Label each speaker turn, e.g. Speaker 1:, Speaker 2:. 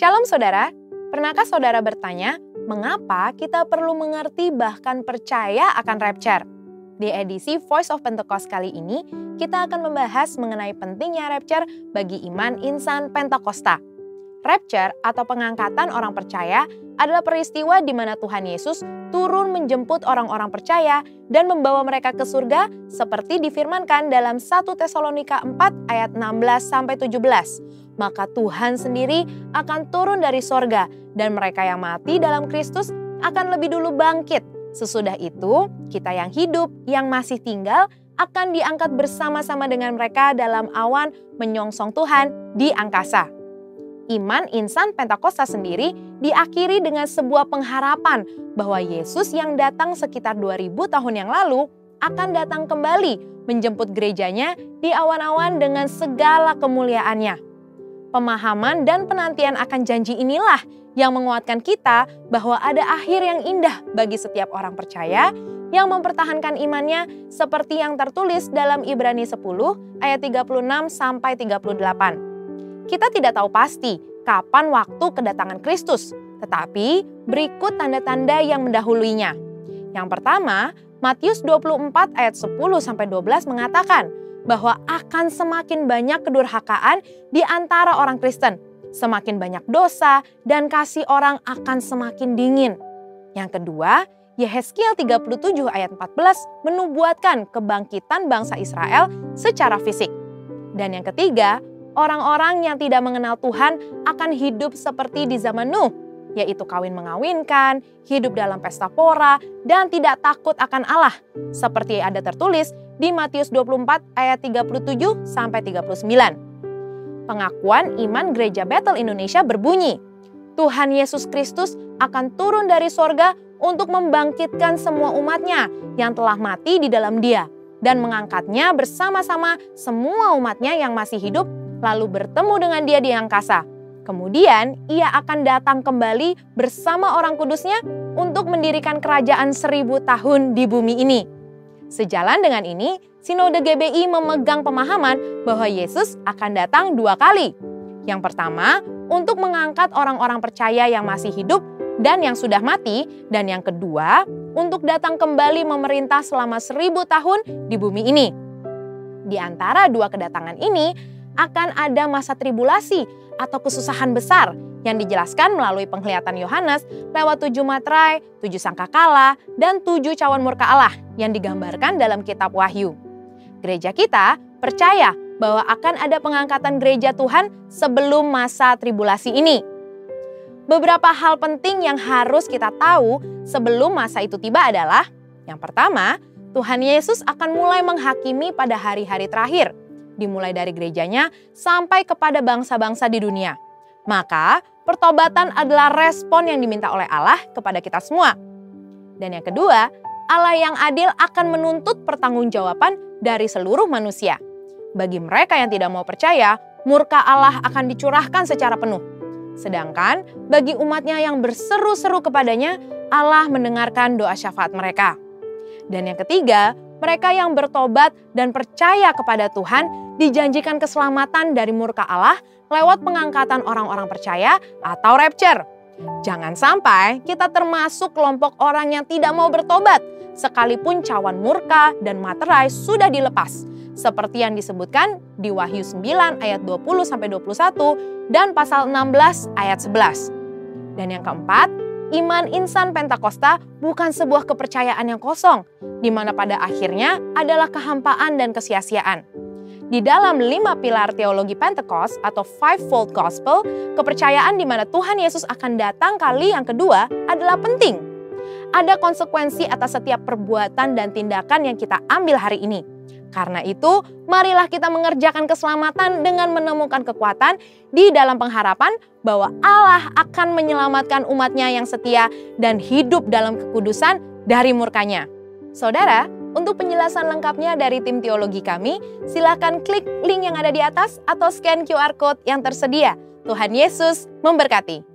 Speaker 1: Shalom saudara, pernahkah saudara bertanya, mengapa kita perlu mengerti bahkan percaya akan rapture? Di edisi Voice of Pentecost kali ini, kita akan membahas mengenai pentingnya rapture bagi iman insan Pentakosta. Rapture atau pengangkatan orang percaya adalah peristiwa di mana Tuhan Yesus turun menjemput orang-orang percaya dan membawa mereka ke surga seperti difirmankan dalam 1 Tesalonika 4 ayat 16-17. Maka Tuhan sendiri akan turun dari sorga dan mereka yang mati dalam Kristus akan lebih dulu bangkit. Sesudah itu, kita yang hidup, yang masih tinggal, akan diangkat bersama-sama dengan mereka dalam awan menyongsong Tuhan di angkasa. Iman insan Pentakosta sendiri diakhiri dengan sebuah pengharapan bahwa Yesus yang datang sekitar 2000 tahun yang lalu akan datang kembali menjemput gerejanya di awan-awan dengan segala kemuliaannya. Pemahaman dan penantian akan janji inilah yang menguatkan kita bahwa ada akhir yang indah bagi setiap orang percaya yang mempertahankan imannya seperti yang tertulis dalam Ibrani 10 ayat 36-38. Kita tidak tahu pasti kapan waktu kedatangan Kristus, tetapi berikut tanda-tanda yang mendahuluinya. Yang pertama, Matius 24 ayat 10-12 mengatakan bahwa akan semakin banyak kedurhakaan di antara orang Kristen, semakin banyak dosa dan kasih orang akan semakin dingin. Yang kedua, Yehezkiel 37 ayat 14 menubuatkan kebangkitan bangsa Israel secara fisik. Dan yang ketiga, orang-orang yang tidak mengenal Tuhan akan hidup seperti di zaman Nuh, yaitu kawin mengawinkan, hidup dalam pesta pora, dan tidak takut akan Allah, seperti ada tertulis di Matius 24 ayat 37-39. Pengakuan iman Gereja Bethel Indonesia berbunyi, Tuhan Yesus Kristus akan turun dari sorga untuk membangkitkan semua umatnya yang telah mati di dalam Dia dan mengangkatnya bersama-sama semua umatnya yang masih hidup lalu bertemu dengan Dia di angkasa. Kemudian Ia akan datang kembali bersama orang kudusnya untuk mendirikan kerajaan 1000 tahun di bumi ini. Sejalan dengan ini, Sinode GBI memegang pemahaman bahwa Yesus akan datang 2 kali. Yang pertama, untuk mengangkat orang-orang percaya yang masih hidup dan yang sudah mati. Dan yang kedua, untuk datang kembali memerintah selama 1000 tahun di bumi ini. Di antara 2 kedatangan ini, akan ada masa tribulasi atau kesusahan besar yang dijelaskan melalui penglihatan Yohanes lewat 7 materai, 7 sangkakala, dan 7 cawan murka Allah yang digambarkan dalam kitab Wahyu. Gereja kita percaya bahwa akan ada pengangkatan gereja Tuhan sebelum masa tribulasi ini. Beberapa hal penting yang harus kita tahu sebelum masa itu tiba adalah, yang pertama, Tuhan Yesus akan mulai menghakimi pada hari-hari terakhir, dimulai dari gerejanya sampai kepada bangsa-bangsa di dunia. Maka, pertobatan adalah respon yang diminta oleh Allah kepada kita semua. Dan yang kedua, Allah yang adil akan menuntut pertanggungjawaban dari seluruh manusia. Bagi mereka yang tidak mau percaya, murka Allah akan dicurahkan secara penuh. Sedangkan bagi umatnya yang berseru-seru kepadanya, Allah mendengarkan doa syafaat mereka. Dan yang ketiga, mereka yang bertobat dan percaya kepada Tuhan dijanjikan keselamatan dari murka Allah lewat pengangkatan orang-orang percaya atau rapture. Jangan sampai kita termasuk kelompok orang yang tidak mau bertobat, sekalipun cawan murka dan materai sudah dilepas, seperti yang disebutkan di Wahyu 9 ayat 20-21 dan pasal 16 ayat 11. Dan yang keempat, iman insan Pentakosta bukan sebuah kepercayaan yang kosong, di mana pada akhirnya adalah kehampaan dan kesia-siaan. Di dalam 5 pilar teologi Pentecost atau Fivefold Gospel, kepercayaan di mana Tuhan Yesus akan datang kali yang kedua adalah penting. Ada konsekuensi atas setiap perbuatan dan tindakan yang kita ambil hari ini. Karena itu, marilah kita mengerjakan keselamatan dengan menemukan kekuatan di dalam pengharapan bahwa Allah akan menyelamatkan umatnya yang setia dan hidup dalam kekudusan dari murkanya. Saudara, untuk penjelasan lengkapnya dari tim teologi kami, silakan klik link yang ada di atas atau scan QR Code yang tersedia. Tuhan Yesus memberkati.